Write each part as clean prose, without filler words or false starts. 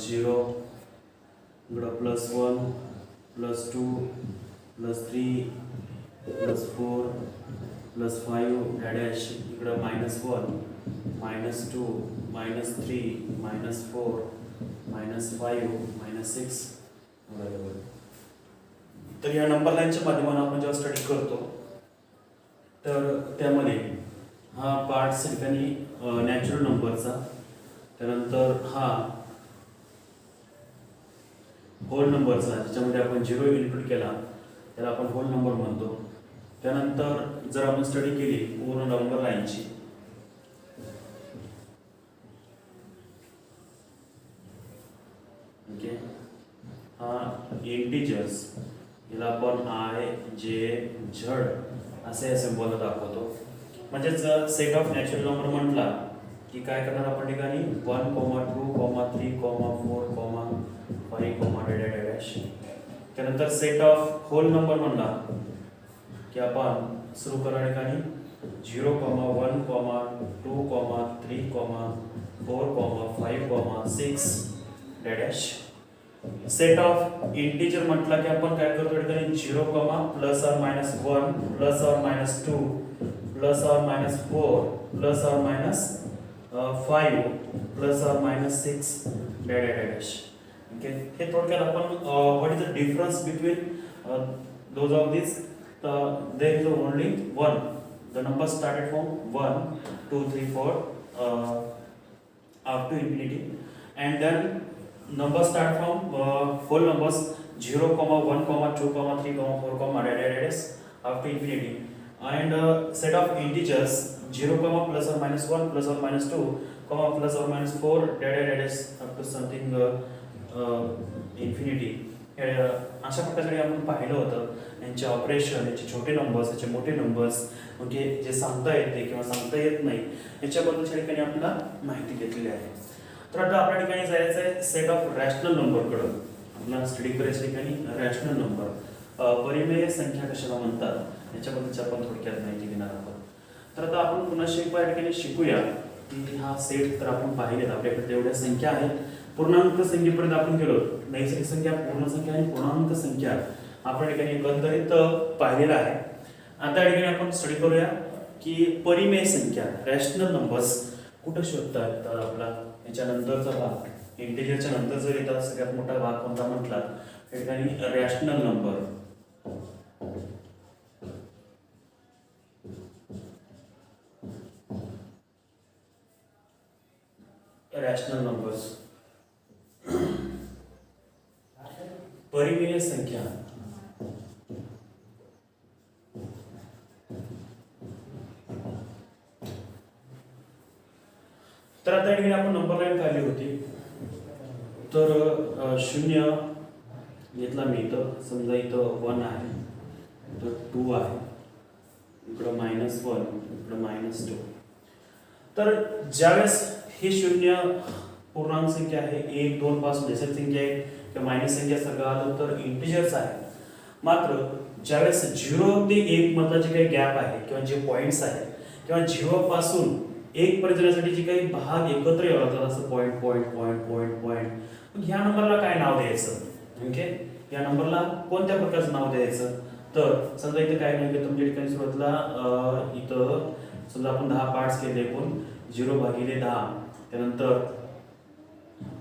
0 इकडं +1 +2 +3 +4 +5 डॅश इकडं -1 -2 -3 -4 -5 -6 बरोबर. तर या नंबर लाईनच्या माध्यमातून आपण जेव्हा स्टडी करतो तर त्यामध्ये हा पार्ट ठिकाणी नॅचरल नंबरचा, त्यानंतर हा होल नंबरचा ज्याच्यामध्ये आपण 0 इन्क्लूड केला त्याला आपण होल नंबर म्हणतो. त्यानंतर जर आपण स्टडी केली पूर्ण नंबर लाईनची ओके, हा इंटिजर्स याला आपण आय जे झड असे सिंबल दाखवतो. म्हणजेच सेट ऑफ नॅचरल नंबर म्हटला की काय करणार आपण ठिकाणी 1, 2, 3, 4, 5, डॅश. त्यानंतर सेट ऑफ होल नंबर म्हणला की आपण सुरू करणार ठिकाणी 0, 1, 2, 3, 4, 5, 6 डॅश. सेट ऑफ इंटिजर म्हटला की आपण काय करतो ठिकाणी 0, ±1 ±2 ±2 ±4 ±5 ±6 डॅश. ओके, हे थोडक्यात आपण what is the difference between those of this. There is only one, the number started from 1 2 3 4 up to infinity, and then numbers start from whole numbers 0, 1, 2, 3, 4, up to infinity, and set of integers 0, ±1 ±2, ±4 up to something infinity. अशा प्रकारे आपण पाहिलं होतं यांचे operation, याचे छोटे numbers, याचे मोठे नंबर्स, म्हणजे जे सांगता येते किंवा सांगता येत नाही याच्याबद्दलच्या ठिकाणी आपल्याला माहिती घेतलेली आहे. तर आता आपल्या ठिकाणी जायचं आहे सेट ऑफ रॅशनल नंबरकडं. आपल्याला स्टडी करायच्या ठिकाणी रॅशनल नंबर, परिमेय संख्या कशाला म्हणतात याच्याबद्दलची आपण थोडक्यात माहिती घेणार आहोत. तर आता आपण पुन्हा या ठिकाणी शिकूया की हा सेट तर आपण पाहिलेत, आपल्याकडे तेवढ्या संख्या आहेत. पूर्णांक संख्येपर्यंत आपण गेलो, नैसर्गिक संख्या, पूर्ण संख्या आणि पूर्णांक संख्या आपल्या ठिकाणी एकंदरीत पाहिलेला आहे. आता या ठिकाणी आपण स्टडी करूया की परिमेय संख्या, रॅशनल नंबर्स कुठं शोधतात. तर आपला याच्यानंतरचा भाग, इंटिजरच्या नंतर जर येतात सगळ्यात मोठा भाग कोणता म्हटला त्या ठिकाणी रॅशनल नंबर. रॅशनल नंबर्स, परिमेय संख्या. तर आता ठिकाणी आपण नंबर लाईन काढली होती. तर 0 घेतला मी, इथं समजा इथं 1 आहे, इथं 2 आहे, इकडं -1, इकडं -2. तर ज्यावेळेस हे 0 पूर्णांक संख्या आहे, 1 2 पासून नैसर्गिक संख्या आहे किंवा मायनस संख्या सगळं आलं तर इंटिजर्स आहे. मात्र ज्यावेळेस 0 ते 1 मधला जे काही गॅप आहे किंवा जे पॉइंट्स आहेत किंवा 0 पासून 1 पर्यंत जाण्यासाठी जे काही भाग एकत्र यावं लागतात, असं point point point point point, मग ह्या नंबरला काय नाव द्यायचं. ओके, या नंबरला कोणत्या प्रकारचं नाव द्यायचं. तर समजा इथे काय नाही, तुमच्या ठिकाणी सुरुवातीला इथं समजा आपण 10 पार्ट्स केले, एकूण 0/10, त्यानंतर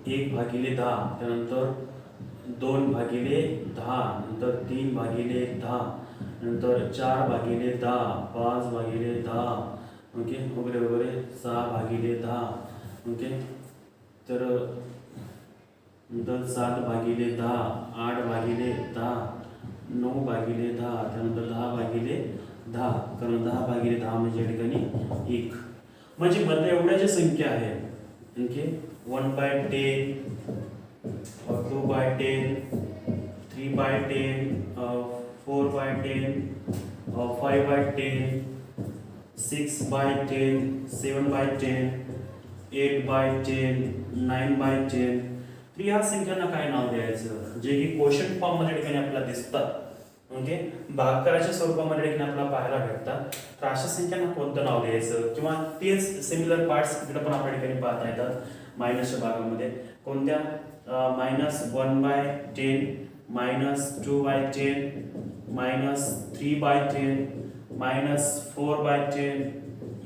1/10, त्यानंतर 2/10, नंतर 3/10, नंतर 4/10, 5/10, ओके, वगैरे वगैरे 6/10, ओके. तर नंतर 7/10, 8/10, 9/10, त्यानंतर 10/10, कारण 10/10 म्हणजे या ठिकाणी 1. म्हणजे मधल्या एवढ्या ज्या संख्या आहेत, ओके, 1/10, 2/10, 3/10, 4/10, 5/10, 6/10, 7/10, 8/10, 9/10. तर या संख्यांना काय नाव द्यायचं, जे की क्वोशंट फॉर्म मध्ये ठिकाणी आपल्याला दिसतात, म्हणजे भागाकाराच्या स्वरूपामध्ये ठिकाणी आपल्याला पाहायला भेटतात. तर अशा संख्यांना कोणतं नाव द्यायचं, किंवा तेच सिमिलर पार्ट्स इकडे पण आपल्या ठिकाणी पाहता येतात. मायनसच्या भागामध्ये कोणत्या -1/10 -2/10 -3/10 -4/10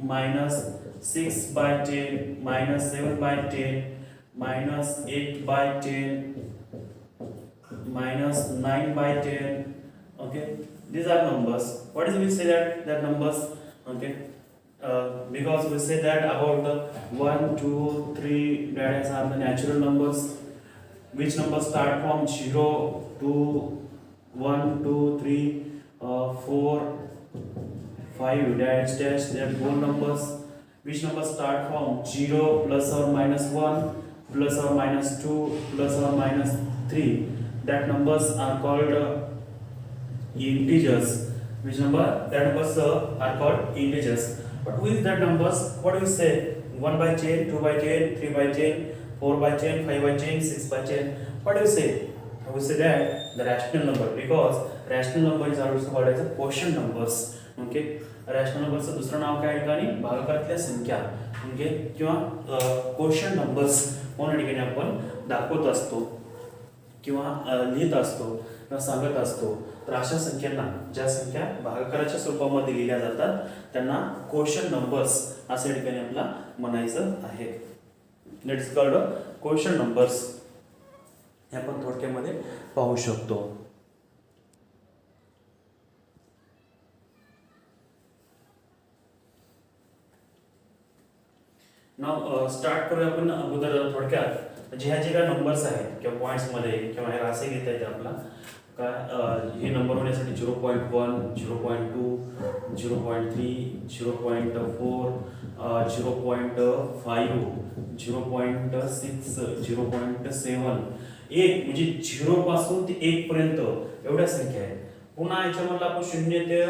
-6/10 -7/10 -8/10 -9/10. Okay, these are numbers. What is we say that numbers? Okay, because we say that about the 1 2 3 that are the natural numbers. Which numbers start from 0 to 1 2 3 4 5 dash dash, they are whole numbers. Which numbers start from 0 plus or minus 1 plus or minus 2 plus or minus 3, that numbers are called integers. Which number? That numbers are called integers. But with that numbers, what do we say? 1/10, 2/10, 3/10, 4/10, 5/10, 6/10. What do you say? We say that the rational number, because rational number is also called as a quotient numbers. Okay, rational numbers दुसरं नाव काय ठिकाणी भागाकारातल्या संख्या म्हणजे किंवा quotient numbers म्हणून ठिकाणी आपण दाखवत असतो किंवा लिहित असतो किंवा सांगत असतो. तर अशा संख्यांना, ज्या संख्या भागाकाराच्या स्वरूपामध्ये लिहिल्या जातात, त्यांना क्वोशंट नंबर्स अशा ठिकाणी आपल्याला म्हणायचं आहे. That is called quotient numbers. हे आपण थोडक्यामध्ये पाहू शकतो. नाव स्टार्ट करूया आपण अगोदर थोडक्यात. ह्या जे काही नंबर्स आहेत किंवा पॉईंट्समध्ये किंवा हे असे घेता येते आपला काय हे नंबर होण्यासाठी 0.1 0.2 0.3 0.4 0.5 0.6 0.7 1 म्हणजे 0 पासून ते 1 पर्यंत एवढ्या संख्या आहेत. पुन्हा याच्यामधला आपण 0 ते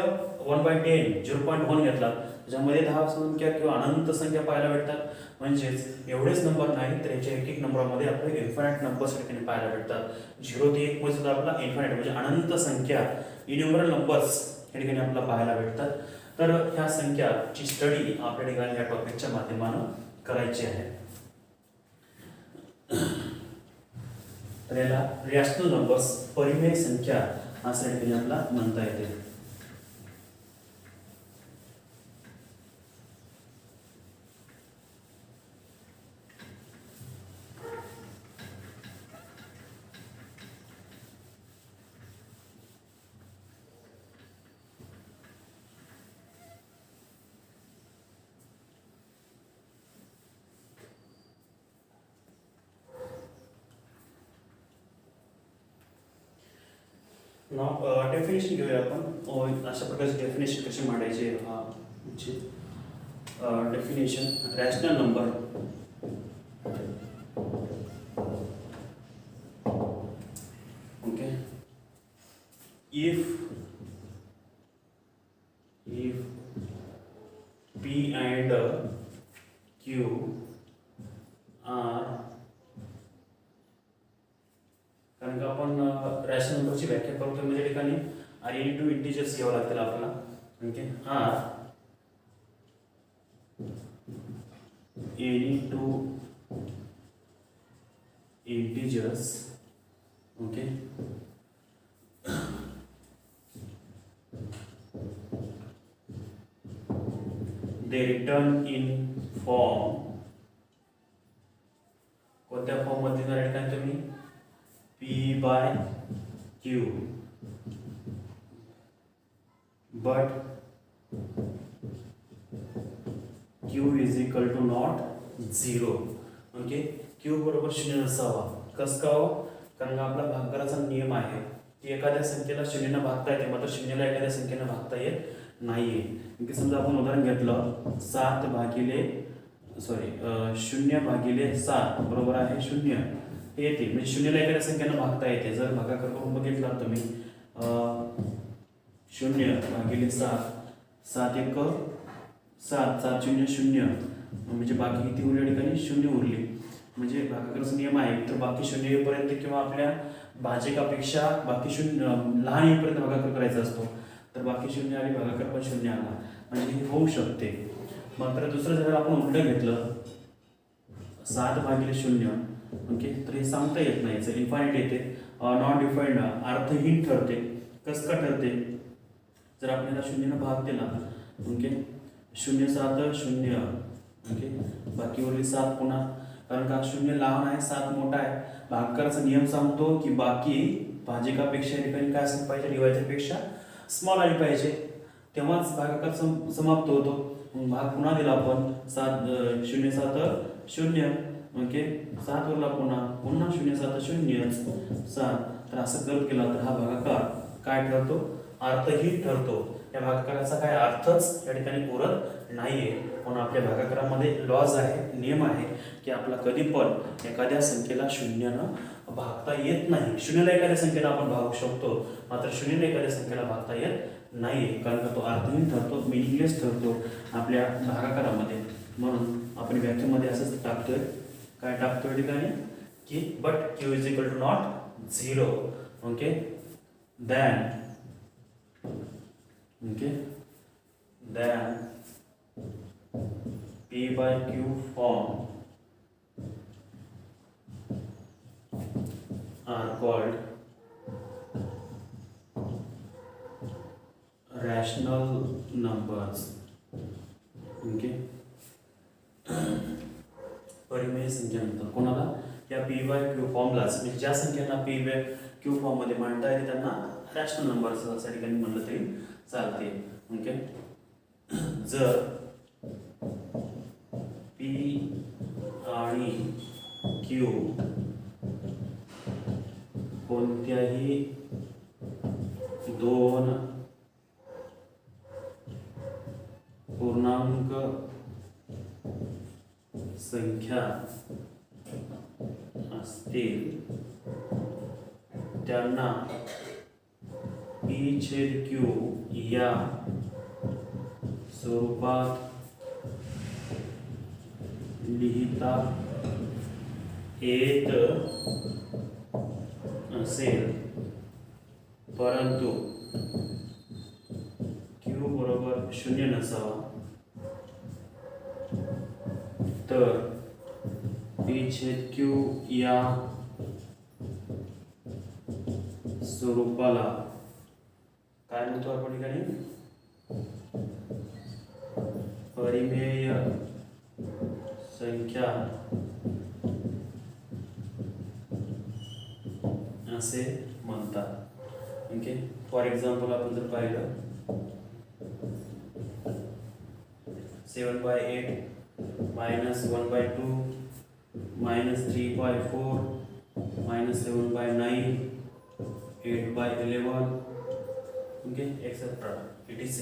1/10 0.1 घेतला, त्याच्यामध्ये 10 संख्या किंवा अनंत संख्या पाहायला भेटतात. म्हणजेच एवढेच नंबर नाही तर याच्या एक एक नंबरमध्ये आपल्याला इन्फायनाइट नंबर्स ठिकाणी पाहायला भेटतात. 0 ते 1 मध्ये सुद्धा आपला इन्फायनाइट म्हणजे अनंत संख्या इन्युमरल नंबर्स या ठिकाणी आपल्याला पाहायला भेटतात. तर ह्या संख्याची स्टडी आपल्या ठिकाणी या टॉपिकच्या माध्यमातून करायची आहे. तर याला रॅशनल नंबर्स, परिमेय संख्या असं ठिकाणी आपल्याला म्हणता येते. नाव डेफिनेशन घेऊया आपण. अशा प्रकारची डेफिनेशन कशी मांडायची definition. Rational number okay if P and Q are, कारण का आपण रॅशनल नंबरची व्याख्या करतो म्हणजे ठिकाणी एनी टू इंटिजर्स घ्यावं लागतील आपल्याला. Okay are any two integers. Okay they return in form. कोणत्या फॉर्म मध्ये देणार ठिकाणी तुम्ही P/Q, but Q is equal to not 0. Okay Q बरोबर 0 नसावा. कसं का हो? कारण आपला भागाकाराचा नियम आहे की एखाद्या संख्येला 0 ने भागता येते, मात्र 0 ला एखाद्या संख्येने भागता येत नाहीये. समजा आपण उदाहरण घेतलं 0/7 बरोबर आहे 0 येते, म्हणजे 0 ला एखाद्या संख्येने भागता येते. जर भागाकार करून बघितला तुम्ही 0/7 7 1 7 7 0 0 म्हणजे बाकी किती उरली ठिकाणी 0 उरली. म्हणजे भागाकाराचा नियम आहे तर बाकी 0 येईपर्यंत किंवा आपल्या भाजकापेक्षा बाकी 0 लहान येईपर्यंत भागाकार करायचा असतो. तर बाकी 0 आली, भागाकार पण 0 आला, म्हणजे हे होऊ शकते. मात्र दुसरं जर आपण उलट घेतलं 7 भागिले 0. ओके, तर हे सांगता येत नाही, याचं इन्फायनाईट येते, नॉन डिफाईंड, अर्थहीन ठरते. कसं का ठरते? जर आपल्याला 0 भाग दिला, ओके, 0 7 0, ओके, बाकी उरली 7 पुन्हा, कारण का 0 लहान आहे 7 मोठा आहे. भागाकाराचा नियम सांगतो की बाकी भाजकापेक्षा ठिकाणी काय असलं पाहिजे, डिवायजरपेक्षा स्मॉल आली पाहिजे, तेव्हाच भागाकार समाप्त होतो. भाग पुन्हा दिला आपण 7 0 7 0, ओके, 7 उरला पुन्हा 0 7 0 7. तर असं करत गेला तर हा भागाकार काय ठरतो? अर्थहीन ठरतो. या भागाकाराचा काय अर्थच या ठिकाणी पुरत नाहीये. म्हणून आपल्या भागाकारामध्ये लॉज आहे, नियम आहे की आपला कधी पण एखाद्या संख्येला 0 भागता येत नाही. 0 एखाद्या संख्येला आपण भागू शकतो, मात्र 0 एखाद्या संख्येला भागता येत नाहीये, कारण का तो अर्थहीन ठरतो, मिनिंगलेस ठरतो आपल्या भागाकारामध्ये. म्हणून आपण व्याख्येमध्ये असंच टाकतोय, काय टाकतोय ठिकाणी की but Q is equal to not 0, okay, then P by Q form are called rational numbers. Okay, परिमेय संख्या म्हणतात कोणाला? या P by Q फॉर्मलाच, म्हणजे ज्या संख्यांना P by Q फॉर्म मध्ये मांडता येते त्यांना रॅशनल नंबर्स असं ठिकाणी म्हणलं तरी चालते. ओके, जर P आणि Q कोणत्याही दोन पूर्णांक संख्या असतील त्यांना P/Q या स्वरूपात लिहिता येत असेल, परंतु Q बरोबर 0 नसावा, तर P/Q या स्वरूपाला काय म्हणतो आपण ठिकाणी? परिमेय संख्या असे म्हणतात. ओके, फॉर एक्झाम्पल आपण जर पाहिलं 7/8 -1/2 -3/4 -7/9 8/11, ओके, एक्सेट्रा etc.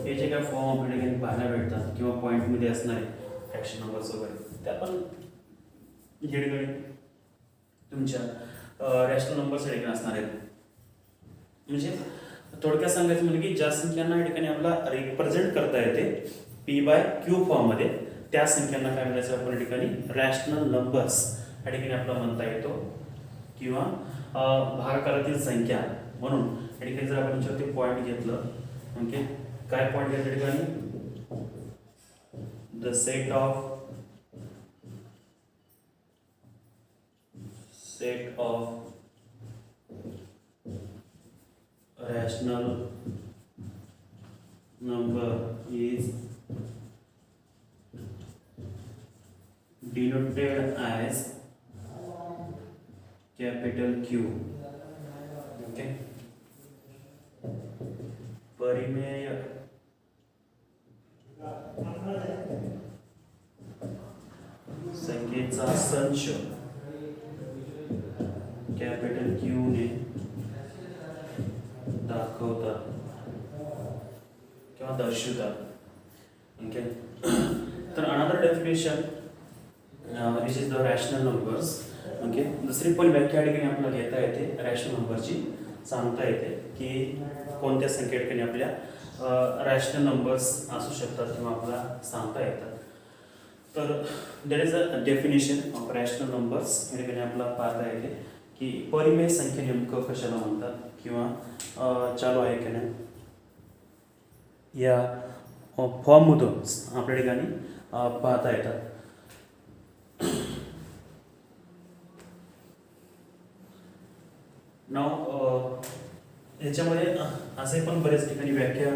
हे जे काय फॉर्म आपल्याला पाहायला भेटतात किंवा पॉईंटमध्ये असणारे फ्रॅक्शन नंबर्स वगैरे, ते आपण हे ठिकाणी तुमच्या रॅशनल नंबर्स या ठिकाणी असणार आहेत. म्हणजे थोडक्यात सांगायचं म्हणजे की ज्या संख्यांना या ठिकाणी आपल्याला रिप्रेझेंट करता येते P/Q फॉर्ममध्ये, त्या संख्यांना काय म्हणायचं आपण या ठिकाणी रॅशनल नंबर्स या ठिकाणी आपला म्हणता येतो, किंवा भागाकारातील संख्या. म्हणून या ठिकाणी जर आपण याच्यावरती पॉईंट घेतलं, ओके, काय पॉईंट घेतलं या ठिकाणी? The set of rational number is denoted as capital Q. Okay, परिमेय संख्येचा संच कॅपिटल Q ने दाखवतात किंवा दर्शवतात. ओके, तर another definition which is the rational numbers. Okay, दुसरी पण व्याख्या या ठिकाणी आपल्याला घेता येते रॅशनल नंबरची, सांगता येते की कोणत्या संख्या ठिकाणी आपल्या रॅशनल नंबर्स असू शकतात किंवा आपल्याला सांगता येतात. तर there is a definition of rational numbers या ठिकाणी आपल्याला पाहता येते की परिमेय संख्या नेमकं कशाला म्हणतात, किंवा चालू आहे की नाही या फॉर्ममधून आपल्या ठिकाणी पाहता येतात. नाव याच्यामध्ये असे पण बरेच ठिकाणी व्याख्या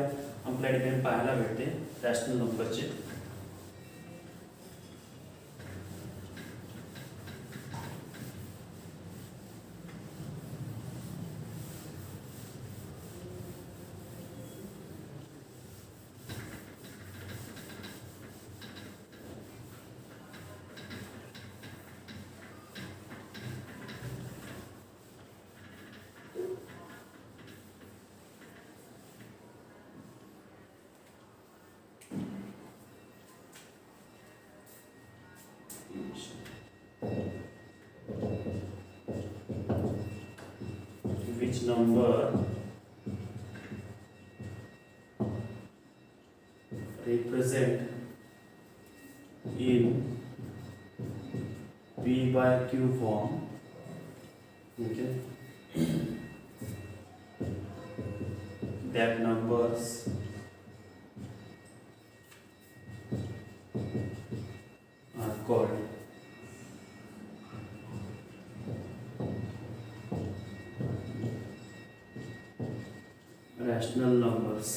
आपल्या ठिकाणी पाहायला भेटते रॅशनल नंबरची. Which number represent in P by Q form? Okay. That numbers are called rational numbers.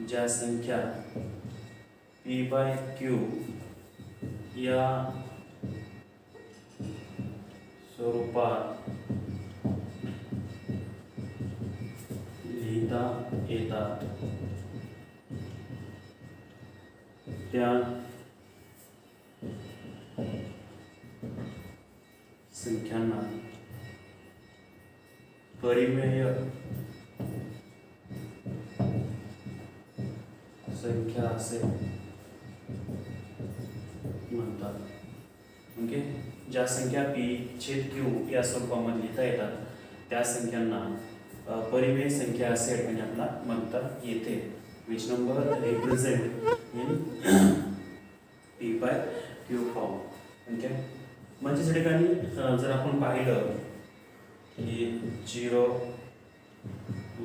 ज्या संख्या P by Q या स्वरूपात लिहिता येतात त्या संख्यांना परिमेय संख्या असे म्हणतात. ओके. ज्या संख्या P छेद Q या स्वरूपामध्ये लिहिता येतात त्या संख्यांना परिमेय संख्या असे आपल्याला म्हणता येते. Which number represent in P by Q form. Okay. म्हणजे या ठिकाणी जर आपण पाहिलं की 0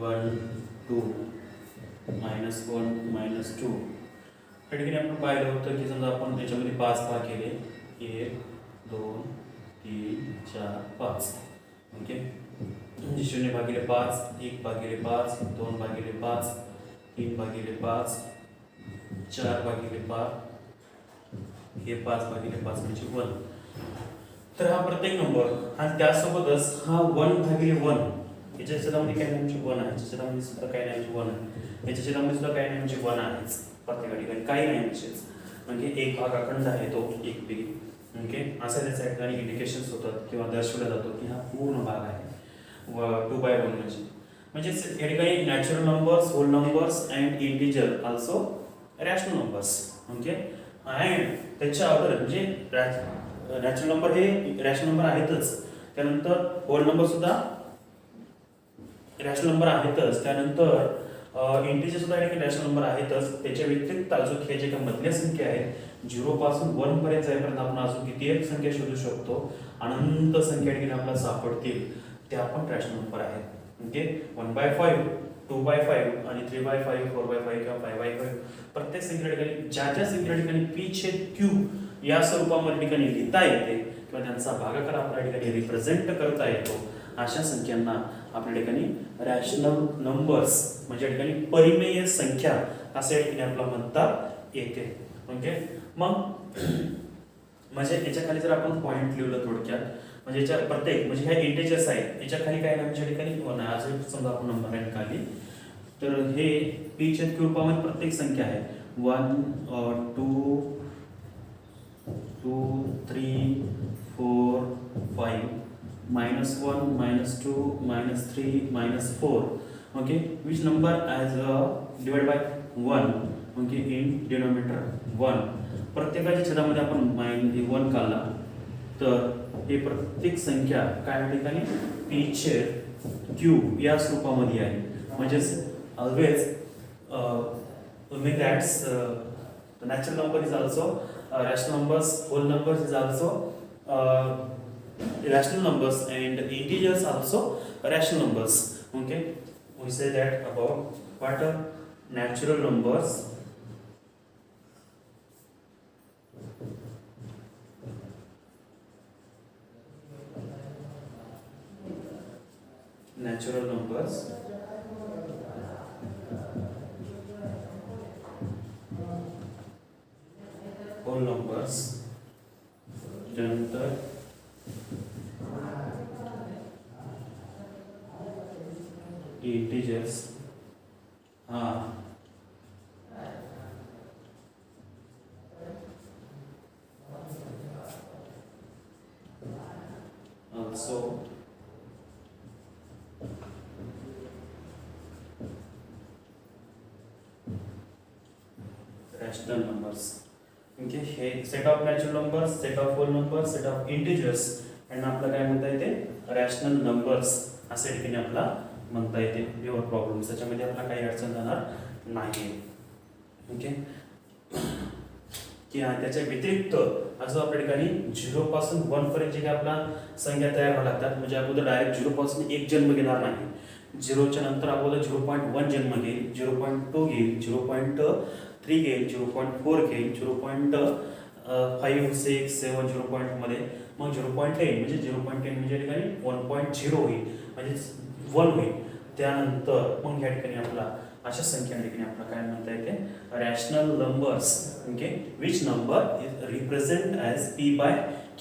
1 2 -1 -2 या ठिकाणी आपण पाहिलं होतं की समजा आपण याच्यामध्ये 5 भाग केले 1 2 3 4 5. ओके. म्हणजे 0 भागिले 5 1 भागिले 5 2 भागिले 5 3 भागिले 5 4 भागिले 5 हे 5 भागिले 5 म्हणजे 1. तर हा प्रत्येक नंबर आणि त्यासोबतच हा 1 भागिले 1 याच्या छेदामध्ये काय नाही म्हणजे 1 आहे, याच्या छेदामध्ये सुद्धा काय नाही म्हणजे 1 आहे, याच्या छेदामध्ये सुद्धा काय नाही म्हणजे 1 आहेच. प्रत्येक ठिकाणी काही नाही म्हणजे एक भाग अखंड आहे तो एक पी. ओके. असं त्याच्या ठिकाणी इंडिकेशन्स होतात किंवा दर्शवला जातो की हा पूर्ण भाग आहे 2/1 म्हणजे या ठिकाणी natural numbers, whole numbers and integer also rational numbers. Okay. And त्याच्या अगोदर म्हणजे नॅचरल नंबर हे रॅशनल नंबर आहेतच, त्यानंतर होल नंबर सुद्धा रॅशनल नंबर आहेतच, त्यानंतर इंटिजर सुद्धा रॅशनल नंबर आहेतच. त्याच्या व्यतिरिक्त अजून हे जे काही मधल्या संख्या आहेत 0 पासून 1 पर्यंत जाईपर्यंत आपण अजून किती एक संख्या शोधू शकतो. अनंत संख्या ठिकाणी आपल्याला सापडतील त्या पण रॅशनल नंबर आहेत. ओके. 1/5 2/5 आणि 3/5 4/5 किंवा 5/5 प्रत्येक संख्या ठिकाणी ज्या संख्या ठिकाणी P छेद Q या स्वरूपामध्ये ठिकाणी लिहिता येते किंवा त्यांचा भागाकार आपल्या ठिकाणी रिप्रेझेंट करता येतो अशा संख्यांना आपल्या ठिकाणी रॅशनल नंबर्स म्हणजे या ठिकाणी परिमेय संख्या असे या ठिकाणी आपल्याला म्हणता येते. ओके. मग म्हणजे याच्या खाली जर आपण पॉइंट लिहिलं थोडक्यात म्हणजे याच्या प्रत्येक म्हणजे ह्या इंटिजर्स आहेत याच्या खाली काय नाम ठिकाणी आज समजा आपण नंबर आहे खाली तर हे P छेद Q रूपामध्ये प्रत्येक संख्या आहे 1 2 2 3 4 5 -1 -2 -3 -4. okay, which number as divided by 1 okay in denominator 1. प्रत्येकाच्या छेदामध्ये आपण 1 काढला तर हे प्रत्येक संख्या काय ठिकाणी P छेद Q या स्वरूपामध्ये आहे. म्हणजे always mean that the natural number is also rational numbers, whole numbers is also rational numbers and integers also rational numbers. Okay, we say that about what are natural numbers, natural numbers whole numbers त्यानंतर integers also rational numbers. Okay, हे set of natural numbers, set of whole numbers, set of integers यांना आपलं काय म्हणता येते rational numbers असे ठिकाणी आपला म्हणता येते प्युअर प्रॉब्लेम्स. त्याच्यामध्ये आपला काही अडचण जाणार नाही. ओके, की त्याच्या व्यतिरिक्त जो आपल्या ठिकाणी 0 पासून 1 पर्यंत जे आपला संख्या तयार व्हायला लागतात, म्हणजे अगोदर डायरेक्ट 0 पासून 1 जन्म घेणार नाही. 0च्या नंतर अगोदर 0.1 जन्म घेईल, 0.2 घेईल, 0.3 घेईल, 0.4 घेईल, 0.5, 6, 7, 0. मध्ये मग 0.10 म्हणजे 0.10 म्हणजे ठिकाणी 1.0 होईल, म्हणजे 1 होईल. त्यानंतर मग या ठिकाणी आपला अशा संख्या ठिकाणी आपला काय म्हणता येते rational numbers. Okay, which number is represent as p by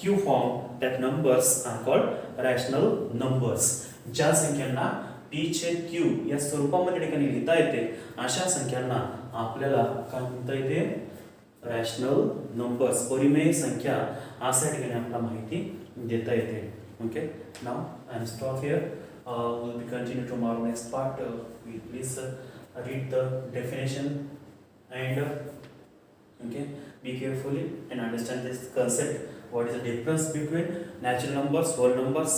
q form, that numbers are called rational numbers. ज्या संख्यांना p छेद q या स्वरूपामध्ये ठिकाणी लिहिता येते अशा संख्यांना आपल्याला काय म्हणता येते रॅशनल नंबर्स, परिमेय संख्या अशा ठिकाणी आपल्याला माहिती देता येते. Okay, now I am stop here. We'll be continue tomorrow next part. Please read the definition and okay, be carefully and understand this concept. What is the difference between natural numbers, whole numbers,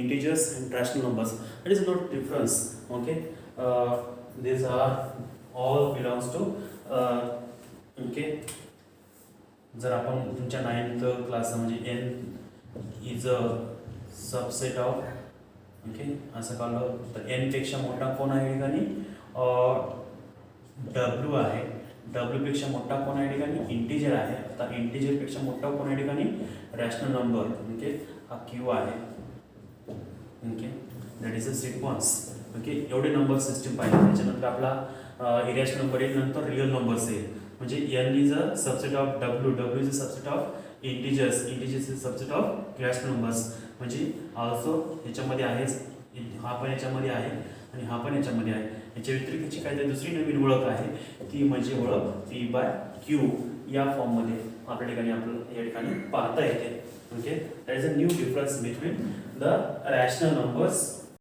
integers and rational numbers? It is not difference. Okay, these are all belongs to okay. जर आपण तुमच्या 9th class म्हणजे n is a subset of okay असं काढलं तर n पेक्षा मोठा कोण आहे ठिकाणी w आहे. w पेक्षा मोठा कोण आहे ठिकाणी इंटिजर आहे. आता इंटिजर पेक्षा मोठा कोण आहे ठिकाणी रॅशनल नंबर. ओके, हा q आहे. Okay, that is a sequence. Okay, एवढे नंबर सिस्टीम पाहिजे. त्याच्यानंतर आपला इरॅशनल नंबर येईल, नंतर रिअल नंबर्स येईल. म्हणजे n is a subset of w is a subset of integers is a subset of rational numbers. म्हणजे ऑल्सो ह्याच्यामध्ये आहेच, हा पण याच्यामध्ये आहे आणि हा पण याच्यामध्ये आहे. याच्या व्यतिरिक्तची काहीतरी दुसरी नवीन ओळख आहे, ती म्हणजे ओळख p बाय q या फॉर्ममध्ये आपल्या ठिकाणी आपल्याला या ठिकाणी पाहता येते. Okay, that is a new difference between the rational numbers